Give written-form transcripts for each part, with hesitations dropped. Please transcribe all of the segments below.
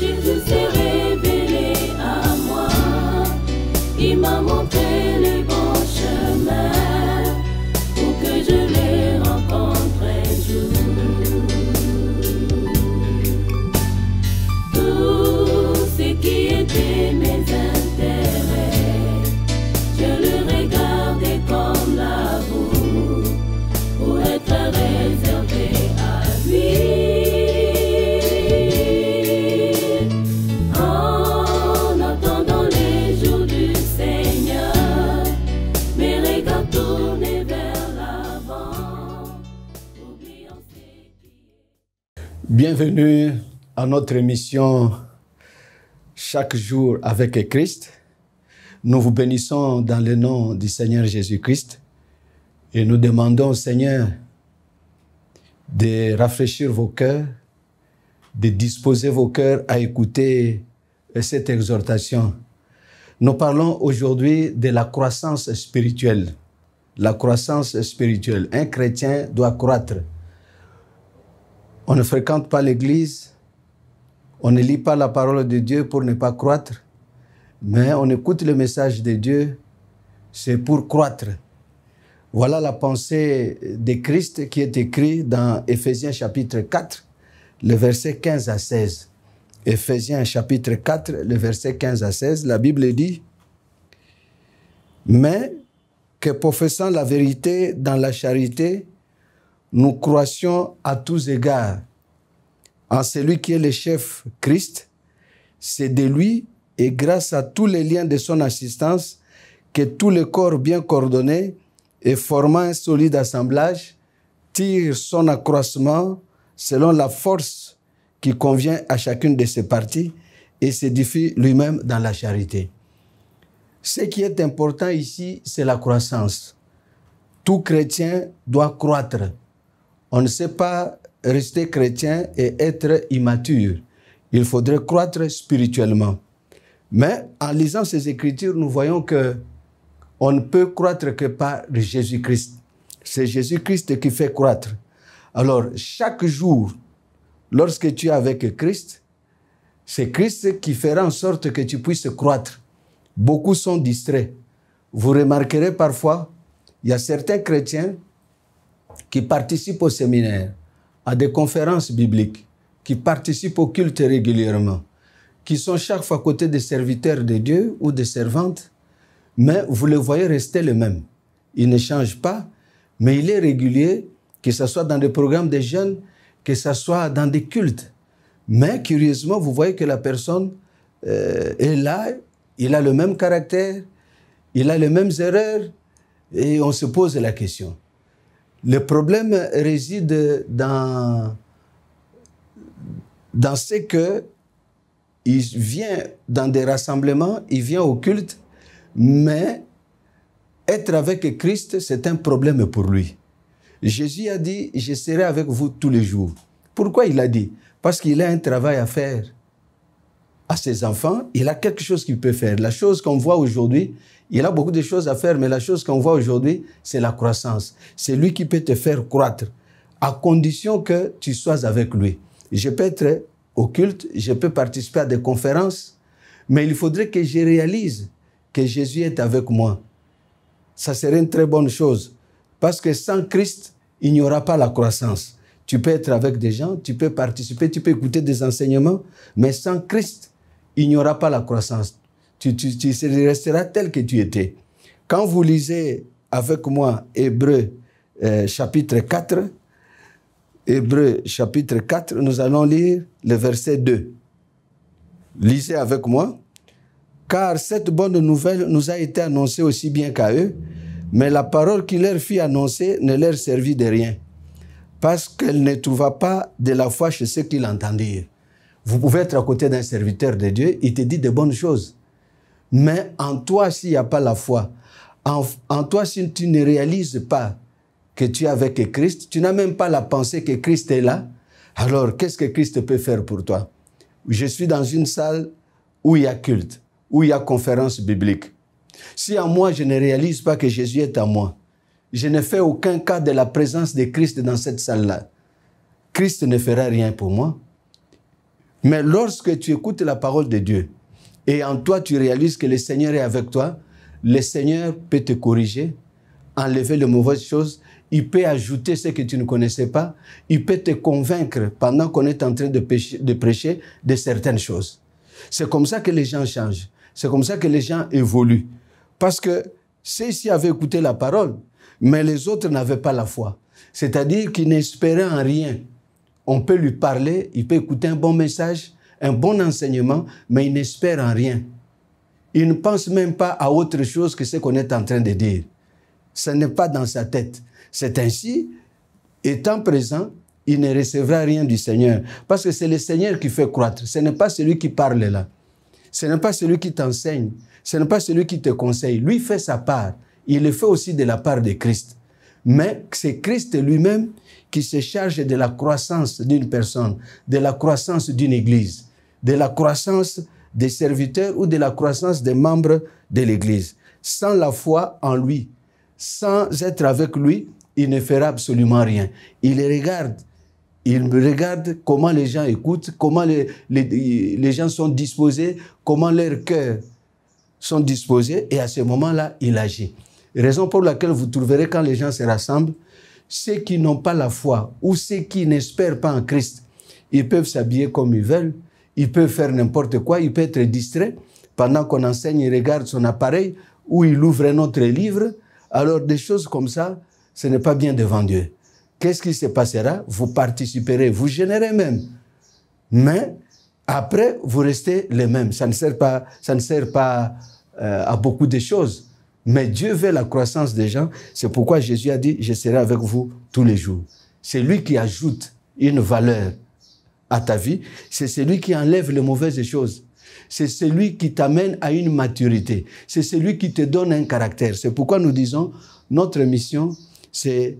Jésus s'est révélé à moi. Il m'a montré le bon chemin pour que je le rencontre un jour. Tout ce qui était mes intérêts, je le regardais comme la boue pour être réservé à lui. En attendant les jours du Seigneur, mes regards tournés vers l'avant, oubliant ce qui est. Bienvenue à notre émission Chaque jour avec Christ. Nous vous bénissons dans le nom du Seigneur Jésus-Christ et nous demandons au Seigneur de rafraîchir vos cœurs, de disposer vos cœurs à écouter cette exhortation. Nous parlons aujourd'hui de la croissance spirituelle. La croissance spirituelle. Un chrétien doit croître. On ne fréquente pas l'église, on ne lit pas la parole de Dieu pour ne pas croître, mais on écoute le message de Dieu, c'est pour croître. Voilà la pensée de Christ qui est écrite dans Éphésiens chapitre 4, le verset 15 à 16. Éphésiens chapitre 4, le verset 15 à 16, la Bible dit « Mais que professant la vérité dans la charité, nous croissions à tous égards en celui qui est le chef, Christ, c'est de lui et grâce à tous les liens de son assistance que tout le corps bien coordonné et formant un solide assemblage tire son accroissement selon la force qui convient à chacune de ses parties et s'édifie lui-même dans la charité. » Ce qui est important ici, c'est la croissance. Tout chrétien doit croître. On ne sait pas rester chrétien et être immature. Il faudrait croître spirituellement. Mais en lisant ces Écritures, nous voyons que on ne peut croître que par Jésus-Christ. C'est Jésus-Christ qui fait croître. Alors, chaque jour, lorsque tu es avec Christ, c'est Christ qui fera en sorte que tu puisses croître. Beaucoup sont distraits. Vous remarquerez parfois, il y a certains chrétiens qui participent au séminaire, à des conférences bibliques, qui participent au culte régulièrement, qui sont chaque fois à côté des serviteurs de Dieu ou des servantes, mais vous le voyez rester le même. Il ne change pas, mais il est régulier, que ce soit dans des programmes de jeunes, que ce soit dans des cultes. Mais curieusement, vous voyez que la personne est là, il a le même caractère, il a les mêmes erreurs, et on se pose la question. Le problème réside dans ce que il vient dans des rassemblements, il vient au culte, mais être avec Christ, c'est un problème pour lui. Jésus a dit, je serai avec vous tous les jours. Pourquoi il a dit? Parce qu'il a un travail à faire à ses enfants, il a quelque chose qu'il peut faire. La chose qu'on voit aujourd'hui, il a beaucoup de choses à faire, mais la chose qu'on voit aujourd'hui, c'est la croissance. C'est lui qui peut te faire croître, à condition que tu sois avec lui. Je peux être au culte, je peux participer à des conférences, mais il faudrait que je réalise que Jésus est avec moi. Ça serait une très bonne chose, parce que sans Christ, il n'y aura pas la croissance. Tu peux être avec des gens, tu peux participer, tu peux écouter des enseignements, mais sans Christ, il n'y aura pas la croissance. Tu resteras tel que tu étais. Quand vous lisez avec moi Hébreux chapitre 4, Hébreux chapitre 4, nous allons lire le verset 2. Lisez avec moi. « Car cette bonne nouvelle nous a été annoncée aussi bien qu'à eux, mais la parole qui leur fut annoncée ne leur servit de rien, parce qu'elle ne trouva pas de la foi chez ceux qui l'entendirent. » Vous pouvez être à côté d'un serviteur de Dieu, il te dit de bonnes choses. Mais en toi, s'il n'y a pas la foi, en toi, si tu ne réalises pas que tu es avec Christ, tu n'as même pas la pensée que Christ est là, alors qu'est-ce que Christ peut faire pour toi? Je suis dans une salle où il y a culte, où il y a conférence biblique. Si en moi, je ne réalise pas que Jésus est en moi, je ne fais aucun cas de la présence de Christ dans cette salle-là, Christ ne fera rien pour moi. Mais lorsque tu écoutes la parole de Dieu et en toi tu réalises que le Seigneur est avec toi, le Seigneur peut te corriger, enlever les mauvaises choses, il peut ajouter ce que tu ne connaissais pas, il peut te convaincre pendant qu'on est en train de prêcher de certaines choses. C'est comme ça que les gens changent, c'est comme ça que les gens évoluent. Parce que ceux-ci avaient écouté la parole, mais les autres n'avaient pas la foi. C'est-à-dire qu'ils n'espéraient en rien. On peut lui parler, il peut écouter un bon message, un bon enseignement, mais il n'espère en rien. Il ne pense même pas à autre chose que ce qu'on est en train de dire. Ce n'est pas dans sa tête. C'est ainsi, étant présent, il ne recevra rien du Seigneur. Parce que c'est le Seigneur qui fait croître. Ce n'est pas celui qui parle là. Ce n'est pas celui qui t'enseigne. Ce n'est pas celui qui te conseille. Lui fait sa part. Il le fait aussi de la part de Christ. Mais c'est Christ lui-même qui se charge de la croissance d'une personne, de la croissance d'une église, de la croissance des serviteurs ou de la croissance des membres de l'église. Sans la foi en lui, sans être avec lui, il ne fera absolument rien. Il regarde comment les gens écoutent, comment les gens sont disposés, comment leurs cœurs sont disposés, et à ce moment-là, il agit. Raison pour laquelle vous trouverez quand les gens se rassemblent, ceux qui n'ont pas la foi ou ceux qui n'espèrent pas en Christ, ils peuvent s'habiller comme ils veulent, ils peuvent faire n'importe quoi, ils peuvent être distraits. Pendant qu'on enseigne, ils regardent son appareil ou il ouvre un autre livre. Alors des choses comme ça, ce n'est pas bien devant Dieu. Qu'est-ce qui se passera? Vous participerez, vous gênerez même. Mais après, vous restez les mêmes. Ça ne sert pas à beaucoup de choses. Mais Dieu veut la croissance des gens. C'est pourquoi Jésus a dit, je serai avec vous tous les jours. C'est lui qui ajoute une valeur à ta vie. C'est celui qui enlève les mauvaises choses. C'est celui qui t'amène à une maturité. C'est celui qui te donne un caractère. C'est pourquoi nous disons, notre mission, c'est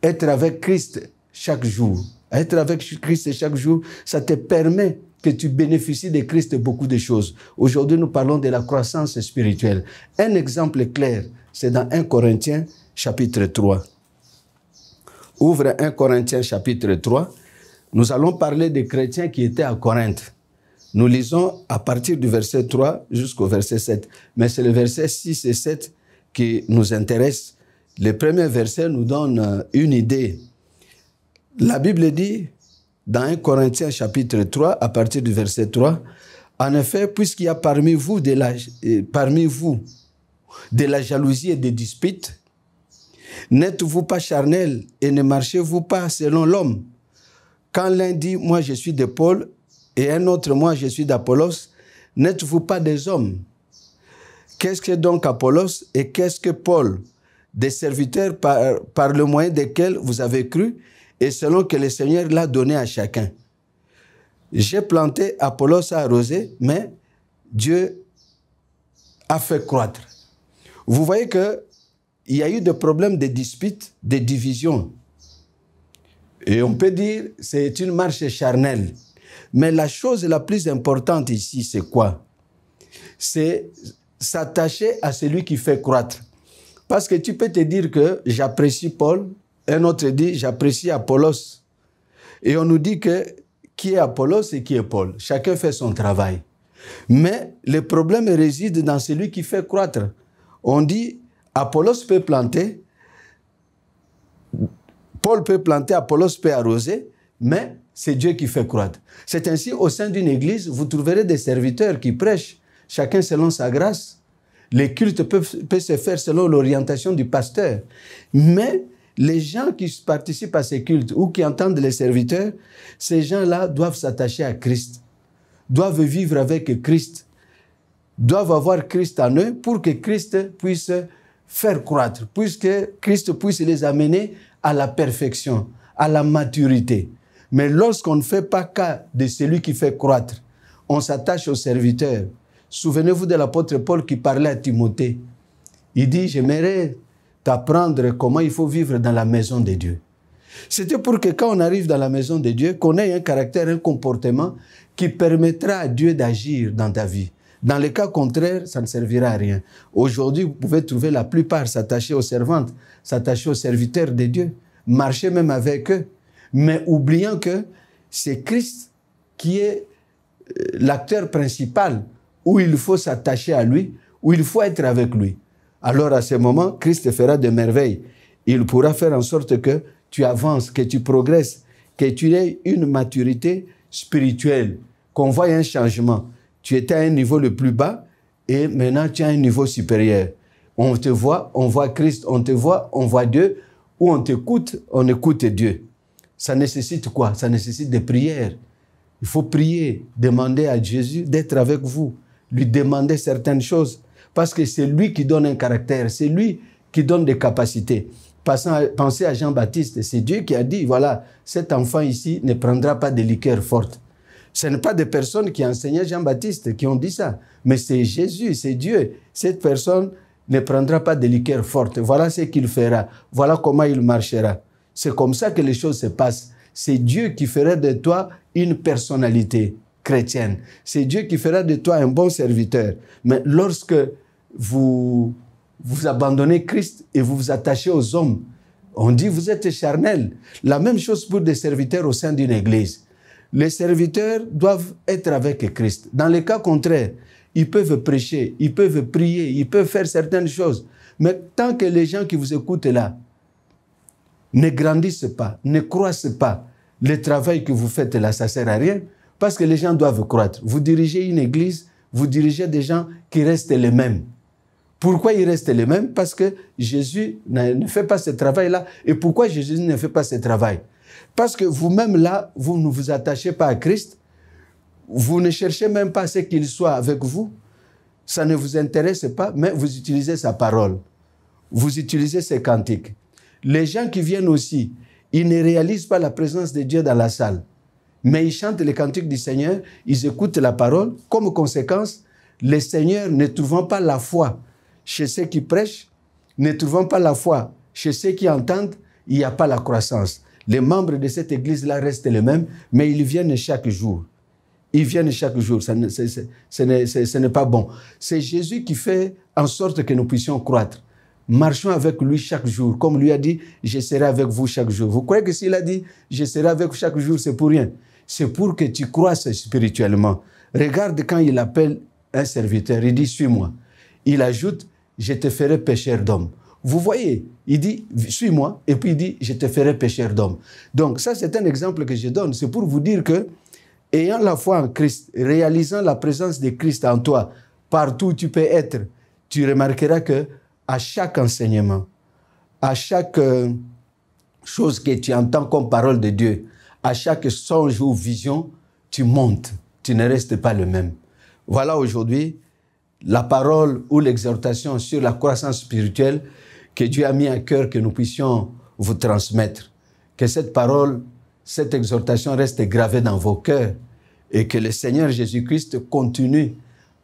être avec Christ chaque jour. Être avec Christ chaque jour, ça te permet que tu bénéficies de Christ beaucoup de choses. Aujourd'hui, nous parlons de la croissance spirituelle. Un exemple clair, c'est dans 1 Corinthiens chapitre 3. Ouvre 1 Corinthiens chapitre 3. Nous allons parler des chrétiens qui étaient à Corinthe. Nous lisons à partir du verset 3 jusqu'au verset 7. Mais c'est le verset 6 et 7 qui nous intéresse. Le premier verset nous donne une idée. La Bible dit, dans 1 Corinthiens chapitre 3, à partir du verset 3, en effet, puisqu'il y a parmi vous de la jalousie et des disputes, n'êtes-vous pas charnels et ne marchez-vous pas selon l'homme? Quand l'un dit, moi je suis de Paul, et un autre, moi je suis d'Apollos, n'êtes-vous pas des hommes? Qu'est-ce que donc Apollos et qu'est-ce que Paul? Des serviteurs par le moyen desquels vous avez cru, et selon que le Seigneur l'a donné à chacun. J'ai planté, Apollos a arrosé, mais Dieu a fait croître. Vous voyez qu'il y a eu des problèmes de disputes, de divisions. Et on peut dire que c'est une marche charnelle. Mais la chose la plus importante ici, c'est quoi? C'est s'attacher à celui qui fait croître. Parce que tu peux te dire que j'apprécie Paul, un autre dit j'apprécie Apollos. Et on nous dit que qui est Apollos et qui est Paul. Chacun fait son travail. Mais le problème réside dans celui qui fait croître. On dit Apollos peut planter, Paul peut planter, Apollos peut arroser, mais c'est Dieu qui fait croître. C'est ainsi, au sein d'une église, vous trouverez des serviteurs qui prêchent, chacun selon sa grâce. Les cultes peuvent se faire selon l'orientation du pasteur. Mais les gens qui participent à ces cultes ou qui entendent les serviteurs, ces gens-là doivent s'attacher à Christ, doivent vivre avec Christ, doivent avoir Christ en eux pour que Christ puisse faire croître, puisque Christ puisse les amener à la perfection, à la maturité. Mais lorsqu'on ne fait pas cas de celui qui fait croître, on s'attache aux serviteurs. Souvenez-vous de l'apôtre Paul qui parlait à Timothée. Il dit, j'aimerais t'apprendre comment il faut vivre dans la maison de Dieu. C'était pour que quand on arrive dans la maison de Dieu, qu'on ait un caractère, un comportement qui permettra à Dieu d'agir dans ta vie. Dans le cas contraire, ça ne servira à rien. Aujourd'hui, vous pouvez trouver la plupart s'attacher aux servantes, s'attacher aux serviteurs de Dieu, marcher même avec eux, mais oubliant que c'est Christ qui est l'acteur principal, où il faut s'attacher à lui, où il faut être avec lui. Alors à ce moment, Christ fera de merveilles. Il pourra faire en sorte que tu avances, que tu progresses, que tu aies une maturité spirituelle, qu'on voie un changement. Tu étais à un niveau le plus bas et maintenant tu as un niveau supérieur. On te voit, on voit Christ, on te voit, on voit Dieu, ou on t'écoute, on écoute Dieu. Ça nécessite quoi? Ça nécessite des prières. Il faut prier, demander à Jésus d'être avec vous, lui demander certaines choses, parce que c'est lui qui donne un caractère, c'est lui qui donne des capacités. Pensez à Jean-Baptiste, c'est Dieu qui a dit, voilà, cet enfant ici ne prendra pas de liqueur forte. Ce n'est pas des personnes qui enseignaient Jean-Baptiste qui ont dit ça, mais c'est Jésus, c'est Dieu. Cette personne ne prendra pas de liqueur forte. Voilà ce qu'il fera. Voilà comment il marchera. C'est comme ça que les choses se passent. C'est Dieu qui fera de toi une personnalité chrétienne. C'est Dieu qui fera de toi un bon serviteur. Mais lorsque vous abandonnez Christ et vous vous attachez aux hommes, on dit vous êtes charnel. La même chose pour des serviteurs au sein d'une église. Les serviteurs doivent être avec Christ. Dans le cas contraire, ils peuvent prêcher, ils peuvent prier, ils peuvent faire certaines choses. Mais tant que les gens qui vous écoutent là ne grandissent pas, ne croissent pas, le travail que vous faites là, ça ne sert à rien, parce que les gens doivent croître. Vous dirigez une église, vous dirigez des gens qui restent les mêmes. Pourquoi ils restent les mêmes? Parce que Jésus ne fait pas ce travail-là. Et pourquoi Jésus ne fait pas ce travail? Parce que vous-même là, vous ne vous attachez pas à Christ, vous ne cherchez même pas ce qu'il soit avec vous, ça ne vous intéresse pas, mais vous utilisez sa parole, vous utilisez ses cantiques. Les gens qui viennent aussi, ils ne réalisent pas la présence de Dieu dans la salle, mais ils chantent les cantiques du Seigneur, ils écoutent la parole. Comme conséquence, les seigneurs ne trouvant pas la foi chez ceux qui prêchent, ne trouvant pas la foi chez ceux qui entendent, il n'y a pas la croissance. Les membres de cette église-là restent les mêmes, mais ils viennent chaque jour. Ils viennent chaque jour. Ce n'est pas bon. C'est Jésus qui fait en sorte que nous puissions croître. Marchons avec lui chaque jour. Comme lui a dit, je serai avec vous chaque jour. Vous croyez que s'il a dit, je serai avec vous chaque jour, c'est pour rien? C'est pour que tu croisses spirituellement. Regarde quand il appelle un serviteur, il dit, suis-moi. Il ajoute, je te ferai pécheur d'hommes. Vous voyez, il dit, suis-moi, et puis il dit, je te ferai pécheur d'hommes. Donc ça, c'est un exemple que je donne. C'est pour vous dire que, ayant la foi en Christ, réalisant la présence de Christ en toi, partout où tu peux être, tu remarqueras que à chaque enseignement, à chaque chose que tu entends comme parole de Dieu, à chaque songe ou vision, tu montes, tu ne restes pas le même. Voilà aujourd'hui la parole ou l'exhortation sur la croissance spirituelle que Dieu a mis à cœur que nous puissions vous transmettre. Que cette parole, cette exhortation reste gravée dans vos cœurs et que le Seigneur Jésus-Christ continue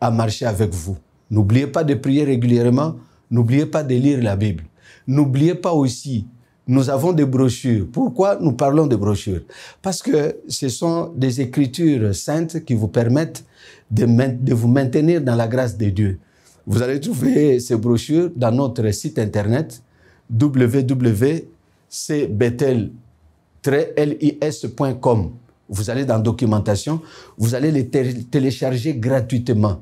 à marcher avec vous. N'oubliez pas de prier régulièrement, n'oubliez pas de lire la Bible. N'oubliez pas aussi, nous avons des brochures. Pourquoi nous parlons de brochures? Parce que ce sont des écritures saintes qui vous permettent de vous maintenir dans la grâce de Dieu. Vous allez trouver ces brochures dans notre site internet www.cbetel-lis.com. Vous allez dans documentation, vous allez les télécharger gratuitement.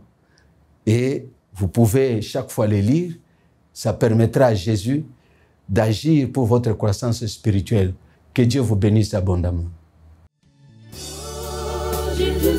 Et vous pouvez chaque fois les lire. Ça permettra à Jésus d'agir pour votre croissance spirituelle. Que Dieu vous bénisse abondamment. Jésus